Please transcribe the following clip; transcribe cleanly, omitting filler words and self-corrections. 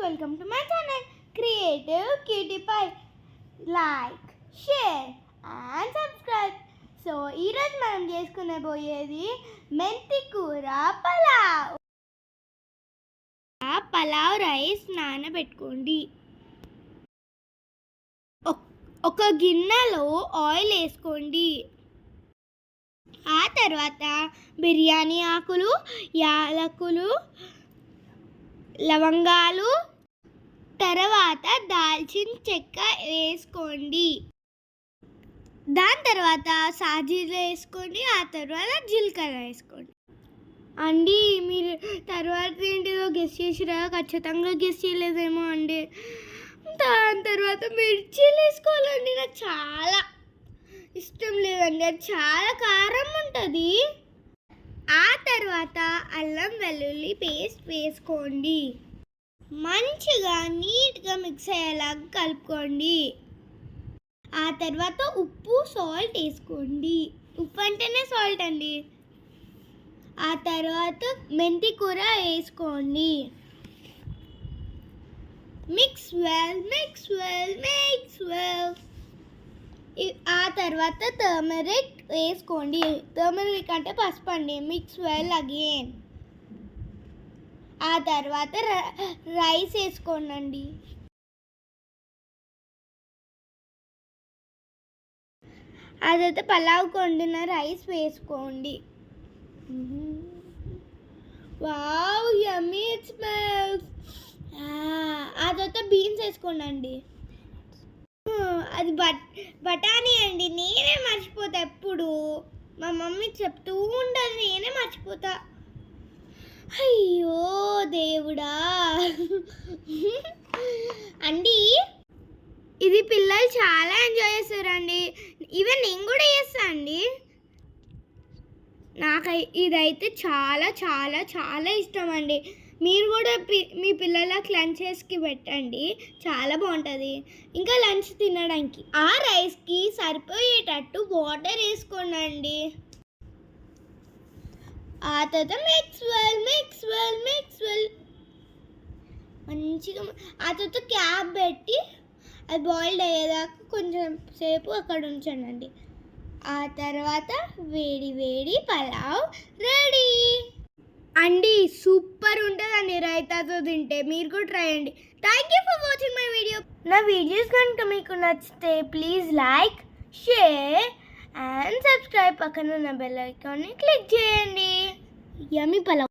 Welcome to my channel creative cutie pie. Like, share and subscribe. So ఈరోజు మనం చేసుకునబోయేది మెంతి కూర పలావ్. పలావ్ రైస్ నానబెట్టుకోండి. ఒక గిన్నెలో ఆయిల్ వేసుకోండి. ఆ తర్వాత బిర్యానీ ఆకులు, యాలకులు, లవంగాలు, తర్వాత దాల్చిన చెక్క వేసుకోండి. దాని తర్వాత సాజీర వేసుకోండి. ఆ తర్వాత జీలకర్ర వేసుకోండి. అండి, మీరు తర్వాత ఏంటిదో గెస్ చేసిరా? ఖచ్చితంగా గెస్ చేయలేదేమో అండి. దాని తర్వాత మిర్చీలు వేసుకోవాలండి. నాకు చాలా ఇష్టం లేదండి, అది చాలా కారం ఉంటుంది. ఆ తర్వాత అల్లం వెల్లుల్లి పేస్ట్ వేసుకోండి. మంచిగా నీట్గా మిక్స్ అయ్యేలాగా కలుపుకోండి. ఆ తర్వాత ఉప్పు, సాల్ట్ వేసుకోండి. ఉప్పు అంటేనే సాల్ట్ అండి. ఆ తర్వాత మెంతి కూర వేసుకోండి. Mix well, mix well, mix well. ఆ తర్వాత టర్మరిక్ వేసుకోండి. టర్మరిక్ అంటే పసుపు అండి. Mix well again. ఆ తర్వాత రైస్ వేసుకోండి. ఆ తర్వాత పలావ్ వండిన రైస్ వేసుకోండి. Wow, yummy it smells. ఆ తర్వాత బీన్స్ వేసుకోండి. అది బఠానీ అండి. నేనే మర్చిపోతా ఎప్పుడు. మా మమ్మీ చెప్తూ ఉండదు, నేనే మర్చిపోతా. అయ్యో దేవుడా అండి, ఇది పిల్లలు చాలా ఎంజాయ్ చేస్తారండి. ఈవెన్ నేను కూడా చేస్తాను అండి. నాకు ఇదైతే చాలా చాలా చాలా ఇష్టం అండి. మీరు కూడా మీ పిల్లలకు లంచెస్కి పెట్టండి, చాలా బాగుంటుంది. ఇంకా లంచ్ తినడానికి ఆ రైస్కి సరిపోయేటట్టు వాటర్ వేసుకోండి. ఆ తర్వాత mix well, mix well, mix well మంచిగా. ఆ తర్వాత క్యాప్ పెట్టి అది బాయిల్డ్ అయ్యేదాకా కొంచెం సేపు అక్కడ ఉంచండి. ఆ తర్వాత వేడి వేడి పలావ్ రెడీ అండి. సూపర్ ఉంటుందండి రైతాతో తింటే. మీరు కూడా ట్రై చేయండి. Thank you for watching my video. నా వీడియోస్ కనుక మీకు నచ్చితే please like, share and subscribe. పక్కన ఉన్న బెల్ ఐకాన్ని క్లిక్ చేయండి. యమ్మీ పలావ్.